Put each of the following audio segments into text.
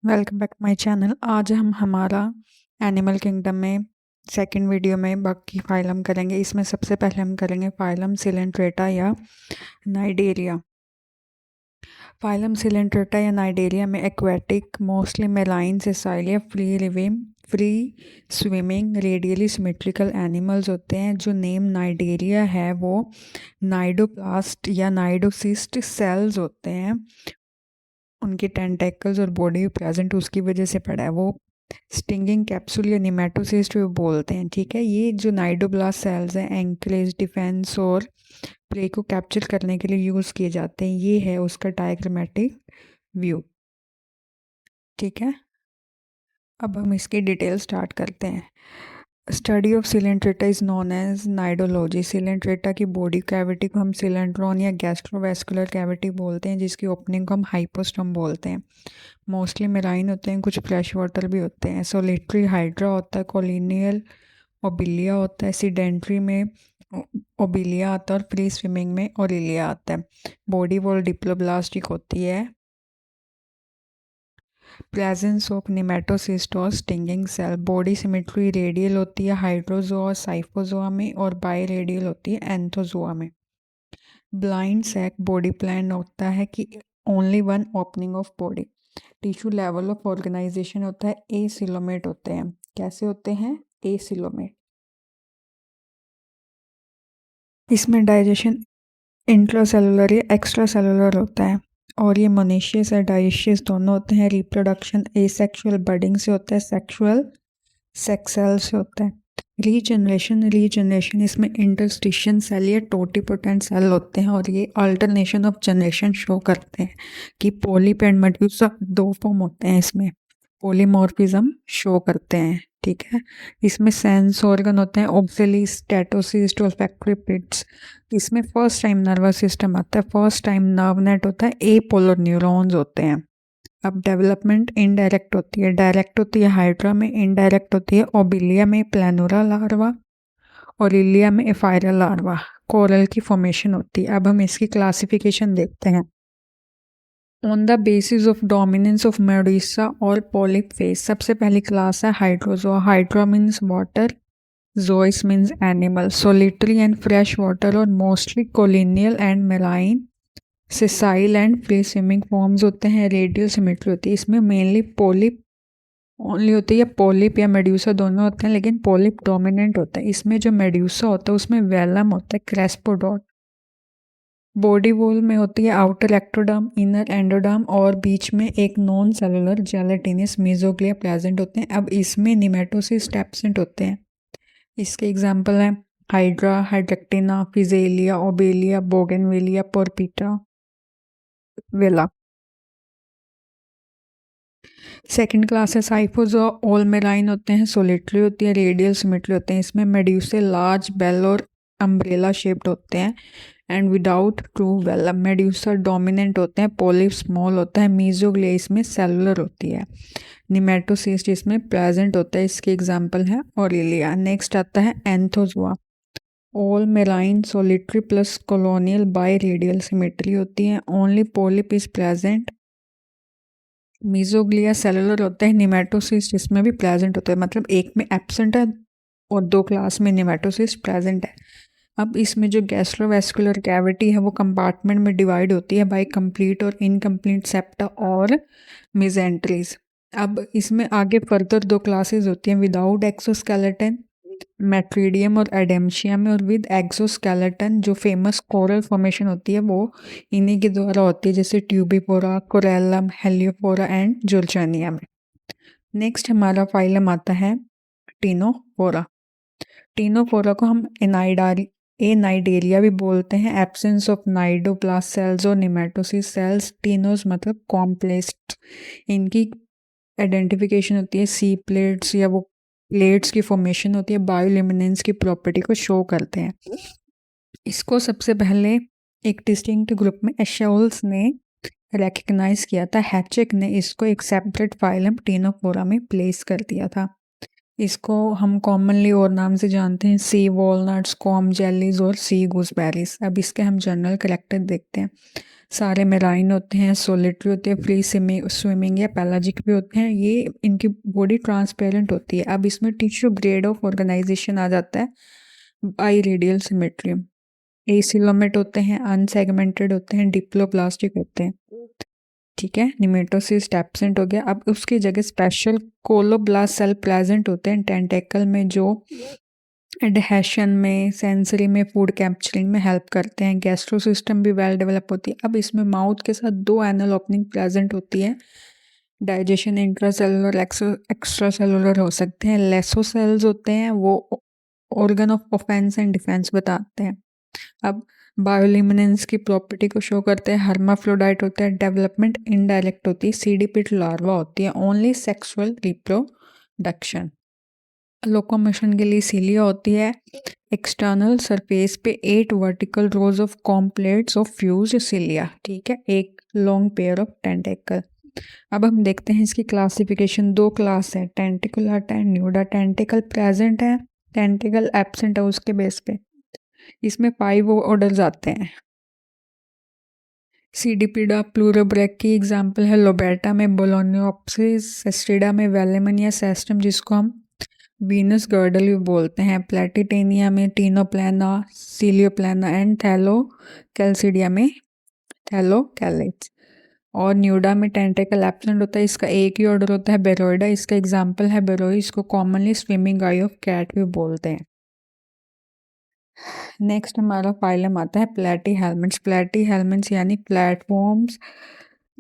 Welcome back my channel. आज हम हमारा एनिमल किंगडम में सेकंड वीडियो में बाकी फाइलम करेंगे। इसमें सबसे पहले हम करेंगे फाइलम सिलेंट्रेटा या नाइडेरिया। फाइलम सिलेंट्रेटा या नाइडेरिया में aquatic mostly marine sessile free living free swimming radially symmetrical animals होते हैं। जो नेम नाइडेरिया है वो नाइडोप्लास्ट या नाइडोसिस्ट सेल्स होते हैं। उनके टेंटेकल्स और बॉडी प्रेजेंट उसकी वजह से पड़ा है। वो स्टिंगिंग कैप्सूल या निमेटोसिस्ट भी बोलते हैं। ठीक है, ये जो नाइडोब्लास्ट सेल्स हैं एंकरेज डिफेंस और प्रे को कैप्चर करने के लिए यूज़ किए जाते हैं। ये है उसका डायग्रामेटिक व्यू। ठीक है, अब हम इसकी डिटेल स्टार्ट करते हैं। Study of coelenterata is known as cnidology. Coelenterata की बॉडी कैविटी को हम सिलेंट्रॉन या गैस्ट्रोवेस्कुलर कैविटी बोलते हैं, जिसकी ओपनिंग को हम हाइपोस्टम बोलते हैं। मोस्टली मेराइन होते हैं, कुछ फ्रेश वाटर भी होते हैं। सोलिटरी हाइड्रा होता है, कोलिनियल ओबिलिया होता है, सीडेंट्री में ओबिलिया आता है और फ्री स्विमिंग में ओरिलिया आता है। बॉडी वॉल डिप्लोब्लास्टिक होती है। प्रेजेंस ऑफ निमेटोसिस्ट और stinging cell. Body symmetry radial होती है हाइड्रोजोआ और साइफोजोआ में, और बाई रेडियल होती है एंथोजोआ में। ब्लाइंड सैक बॉडी प्लान होता है कि only one opening of body. Tissue level of organisation होता है एसिलोमेट होते हैं। कैसे होते हैं? एसिलोमेट। इसमें डाइजेशन इंट्रासेलुलर या एक्स्ट्रा सेलुलर होता है, और ये मोनेशियस और डाइशियस दोनों होते हैं। रिप्रोडक्शन एसेक्सुअल बडिंग से होता है, सेक्सुअल सेक्सेल से होता है। रीजनरेशन इसमें इंटरस्टिशियन सेल या टोटिपोटेंट सेल होते हैं, और ये अल्टरनेशन ऑफ जनरेशन शो करते हैं कि पॉलिप एंड मेड्यूसा दो फॉर्म होते हैं। इसमें पॉलीमॉर्फिज्म शो करते हैं। ठीक है, इसमें सेंस ऑर्गन होते हैं ऑक्सिलिस स्टेटोसिस्ट ओल्फैक्टरी पिट्स। इसमें फर्स्ट टाइम नर्वस सिस्टम आता है, फर्स्ट टाइम नर्व नेट होता है, ए पोलर न्यूरॉन्स होते हैं। अब डेवलपमेंट इनडायरेक्ट होती है, डायरेक्ट होती है हाइड्रा में, इनडायरेक्ट होती है ओबिलिया में प्लानुरा लार्वा और इलिया में एफायरा लार्वा। कोरल की फॉर्मेशन होती है। अब हम इसकी क्लासिफिकेशन देखते हैं। On the basis of dominance of medusa और पॉलिप फेस, सबसे पहली क्लास है hydrozoa. Hydra means water, zoa means animal. Solitary and fresh water और mostly colonial and marine sessile and free swimming forms होते हैं। Radial symmetry होती है। इसमें मेनली पॉलिप ओनली होती है, पॉलिप या मेड्यूसा दोनों होते हैं, लेकिन पॉलिप डोमिनेंट होता है। इसमें जो मेड्यूसा होता है उसमें वेलम होता है, क्रेस्पोडॉट। बॉडी वॉल में होती है आउटर एक्टोडर्म, इनर एंडोडर्म, और बीच में एक non cellular gelatinous mesoglea present होते हैं। अब इसमें निमेटोसिस्ट एब्सेंट होते हैं। इसके एग्जाम्पल हैं हाइड्रा, हाइड्रेक्टिना, फिजेलिया, ओबेलिया, बोगेनवेलिया, पोरपीटा, वेला। सेकंड क्लास है साइफोजोआ। ऑल मेराइन होते हैं, सोलिटरी होती है, रेडियल सिमेट्री होते हैं। इसमें मेड्यूसे लार्ज बेल और अम्ब्रेला शेप्ड होते हैं and without true velum. Medusa dominant होते हैं, पॉलिप स्मॉल होता है, मीजोग्लिया इसमें सेलुलर होती है, निमेटोसिस्ट इसमें प्रेजेंट होता है। इसके एग्जाम्पल है ओरिलिया। नेक्स्ट आता है Anthozoa. All marine solitary plus colonial by radial symmetry होती है। Only polyp is present. Mesoglea cellular होता है, निमेटोसिस्ट इसमें भी प्रेजेंट होता है, मतलब एक में एब्सेंट है और दो क्लास में निमेटोसिस्ट प्रेजेंट है। अब इसमें जो गैस्ट्रोवेस्कुलर कैविटी है वो कंपार्टमेंट में डिवाइड होती है बाय कंप्लीट और इनकम्प्लीट सेप्टा और मिजेंट्रीज। अब इसमें आगे फर्दर दो क्लासेस होती हैं, विदाउट एक्सोस्केलेटन मैट्रीडियम और एडेम्शिया में, और विद एक्सोस्केलेटन जो फेमस कोरल फॉर्मेशन होती है वो इन्हीं के द्वारा होती है, जैसे ट्यूबिपोरा, कोरेलम, हेलियोपोरा एंड जोर्जानिया में। नेक्स्ट हमारा फाइलम आता है टीनोफोरा। टीनोफोरा को हम एनाइडेरिया भी बोलते हैं। एब्सेंस ऑफ नाइडोप्लास्ट सेल्स और निमेटोसिस सेल्स। टीनोस मतलब कॉम्प्लेक्स। इनकी आइडेंटिफिकेशन होती है सी प्लेट्स, या वो प्लेट्स की फॉर्मेशन होती है, बायोल्यूमिनेंस की प्रॉपर्टी को शो करते हैं। इसको सबसे पहले एक डिस्टिंक्ट ग्रुप में एशाउल्स ने रेकग्नाइज किया था। हैचेक ने इसको एक सेपरेट फाइलम टीनोफोरा में प्लेस कर दिया था। इसको हम कॉमनली और नाम से जानते हैं सी वॉलनट्स, कॉम जेलीज और सी गूसबेरीज। अब इसके हम जनरल करेक्टर देखते हैं। सारे मेराइन होते हैं, सोलिटरी होते हैं, फ्री स्विमिंग या पेलाजिक भी होते हैं। ये इनकी बॉडी ट्रांसपेरेंट होती है। अब इसमें टिश्यू ग्रेड ऑफ ऑर्गेनाइजेशन आ जाता है, बाई रेडियल सिमेट्री। एसिलोमेट होते हैं, अनसेगमेंटेड होते हैं, डिप्लोप्लास्टिक होते हैं। ठीक है, निमेटोसिस्ट एब्सेंट हो गया। अब उसकी जगह स्पेशल कोलोब्लास्ट सेल प्रेजेंट होते हैं टेंटेकल में, जो एडहेशन में, सेंसरी में, फूड कैप्चरिंग में हेल्प करते हैं। गैस्ट्रो सिस्टम भी वेल डेवलप होती है। अब इसमें माउथ के साथ 2 एनल ओपनिंग प्रेजेंट होती है। डाइजेशन इंट्रासेलुलर एक्स्ट्रा सेलुलर हो सकते हैं। लेसो सेल्स होते हैं, वो organ of offence and defence बताते हैं। अब बायोल्यूमिनेंस की प्रॉपर्टी को शो करते हैं। हर्माफ्रोडाइट होता है, डेवलपमेंट इनडायरेक्ट होती है, सीडीपिट लार्वा होती है, ओनली सेक्सुअल रिप्रोडक्शन। लोकोमोशन के लिए सीलिया होती है। एक्सटर्नल सरफेस पे 8 vertical rows of comb plates of fused cilia. ठीक है, एक लॉन्ग पेयर ऑफ टेंटेकल। अब हम देखते हैं इसकी क्लासिफिकेशन। 2 क्लास है, टेंटिकुलाटा एंड न्यूडा। टेंटिकल प्रेजेंट है, टेंटिकल एब्सेंट है उसके बेस पे। इसमें 5 ऑर्डर्स आते हैं। सीडीपीडा प्लूरोब्रेक की एग्जाम्पल है लोबेटा में बोलोनियोप्सिस, सेस्टिडा में वेलेमन या सेस्टम, जिसको हम वीनस गर्डल भी बोलते हैं। प्लेटिटेनिया में टीनोप्लाना, सीलियोप्लाना एंड थैलोकैल्सिडिया में थैलोकैलिड्स। और न्यूडा में टेंटेकल एब्सेंट होता है। इसका एक ही ऑर्डर होता है, बेरोइडा। इसका एग्जाम्पल है बेरोई। इसको commonly swimming eye of cat भी बोलते हैं। नेक्स्ट हमारा फाइलम आता है प्लेटीहेल्मिन्ट्स। प्लेटीहेल्मिन्ट्स यानी प्लेटफॉर्म्स।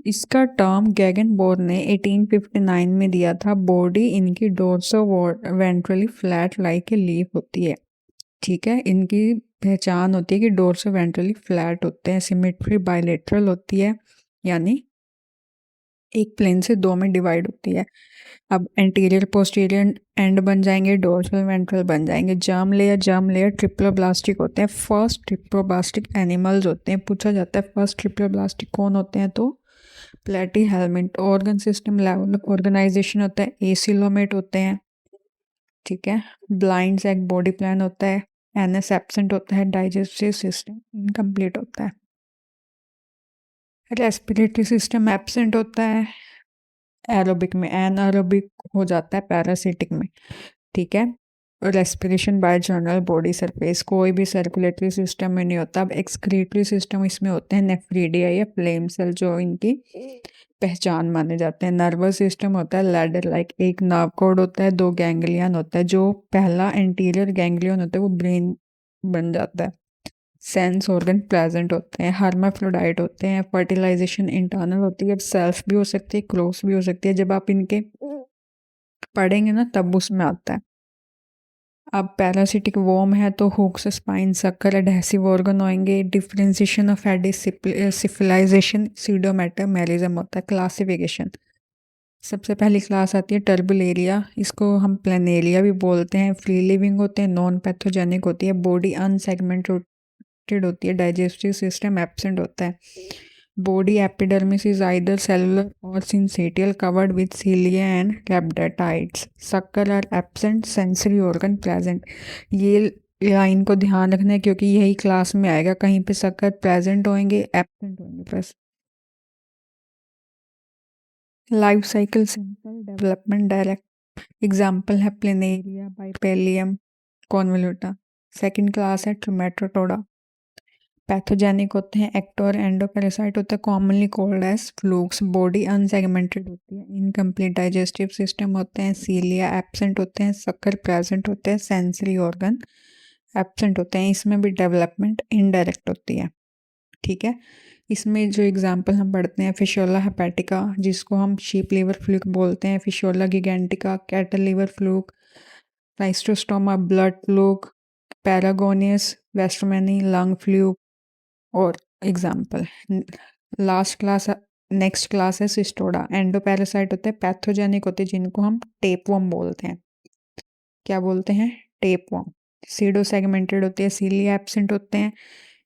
इसका टर्म गैगनबोर्न ने 1859 में दिया था। बॉडी इनकी dorso ventrally flat like a leaf होती है। ठीक है, इनकी पहचान होती है कि डोर्सो वेंट्रली फ्लैट होते हैं। सिमेट्री बायलेटरल होती है, यानी एक प्लेन से 2 में डिवाइड होती है। अब एंटीरियर पोस्टीरियर एंड बन जाएंगे, डोर्सल वेंट्रल बन जाएंगे। जर्म लेयर ट्रिप्लोब्लास्टिक होते हैं। फर्स्ट ट्रिप्लोब्लास्टिक एनिमल्स होते हैं। पूछा जाता है फर्स्ट ट्रिप्लोब्लास्टिक कौन होते हैं, तो प्लेटीहेल्मिन्ट। ऑर्गन सिस्टम लेवल ऑर्गेनाइजेशन होता है, एसिलोमेट होते हैं। ठीक है, ब्लाइंड सैक बॉडी प्लान होता है, एनएस एब्सेंट होता है, डाइजेस्टिव सिस्टम इनकम्प्लीट होता है, रेस्पिरेटरी सिस्टम एब्सेंट होता है, एरोबिक में एनारोबिक हो जाता है, पैरासिटिक में। ठीक है, respiration bye general body surface, कोई भी सर्कुलेटरी सिस्टम में नहीं होता। अब एक्सक्रीटरी सिस्टम इसमें होते हैं, नेफ्रीडिया या फ्लेम सेल, जो इनकी पहचान माने जाते हैं। नर्वस सिस्टम होता है लैडर लाइक, एक नर्व कोड होता है, 2 गैंग्लियन होता है। जो पहला एंटीरियर गैंग्लियन होता है वो ब्रेन बन जाता है। सेंस ऑर्गन प्रेजेंट होते हैं, हर्माफ्रोडाइट होते हैं, फर्टिलाइजेशन इंटरनल होती है, सेल्फ भी हो सकती है, क्रॉस भी हो सकती है। जब आप इनके पढ़ेंगे ना तब उसमें आता है। अब पैरासिटिक वॉर्म है तो हुक्स, स्पाइन, सक्कर, एडहेसिव ऑर्गन होंगे। Differentiation of Aedes, cephalisation, सीडोमेटर, merism होता है। क्लासिफिकेशन, सबसे पहली क्लास आती है टर्बुलेरिया। इसको हम प्लेनेरिया भी बोलते हैं। फ्री लिविंग होते हैं, नॉन पैथोजेनिक होती है, बॉडी अनसेगमेंटेड होती है, डाइजेस्टिव सिस्टम एब्सेंट होता है। Body epidermis is either cellular और syncytial, covered with cilia and कैप्डेटाइड्स। Sucker are absent, sensory organ present. ये लाइन को ध्यान रखना है क्योंकि यही क्लास में आएगा, कहीं पे सक्कर प्रेजेंट होंगे, एब्सेंट होंगे बस। Life cycle simple, development direct. Example है Planaria, Bipalium, Convoluta. Second class है ट्रोमेटोडा। पैथोजेनिक होते हैं, एक्टोर एंडोपेरासाइट होता है, commonly called as flukes. Body unsegmented होती है, इनकम्प्लीट। डाइजेस्टिव सिस्टम होते हैं, सीलिया एब्सेंट होते हैं, सक्कर प्रेजेंट होते हैं, सेंसरी ऑर्गन एब्सेंट होते हैं। इसमें भी डेवलपमेंट इनडायरेक्ट होती है। ठीक है, इसमें जो एग्जाम्पल हम पढ़ते हैं, फिशोला हेपेटिका, जिसको हम शीप लीवर फ्लूक बोलते हैं, Fasciola gigantica, cattle liver fluke, राइस्टोस्टोमा blood fluke, Paragonimus, westermani lung fluke. और example last class, next class है सिस्टोडा। एंडोपैरासाइट होते हैं, पैथोजेनिक होते हैं, जिनको हम टेपवर्म बोलते हैं। क्या बोलते हैं? टेपवर्म। सीडो सेगमेंटेड होती है, सीलिया एब्सेंट होते हैं,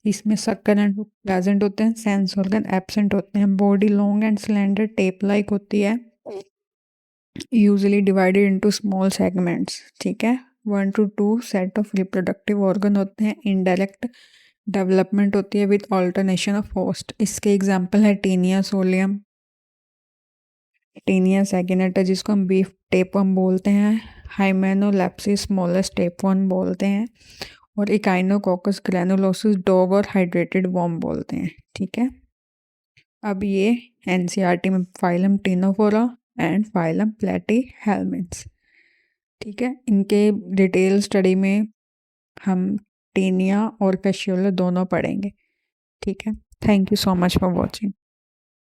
इसमें सक्कर एंड प्रेजेंट होते हैं, सेंस ऑर्गन एब्सेंट होते हैं। Body long and slender tape like होती है, usually divided into small segments, ठीक है। 1 to 2 set of reproductive organ होते हैं। इनडायरेक्ट डेवलपमेंट होती है विद ऑल्टरनेशन ऑफ होस्ट। इसके एग्जांपल है टीनिया सोलियम, टीनिया सैगिनेटा जिसको हम बीफ टेपवर्म बोलते हैं, हाइमेनोलेप्सिस स्मॉलेस्ट टेपवर्म बोलते हैं, और इकाइनोकोकस ग्रैनुलोसिस डॉग और हाइड्रेटेड वर्म बोलते हैं, ठीक है। अब ये एनसीईआरटी में फाइलम टिनोफोरा एंड फाइलम प्लेटीहेल्मिन्थ्स, ठीक है। इनके डिटेल स्टडी में हम टीनिया और पेशियोला दोनों पढ़ेंगे, ठीक है। Thank you so much for watching.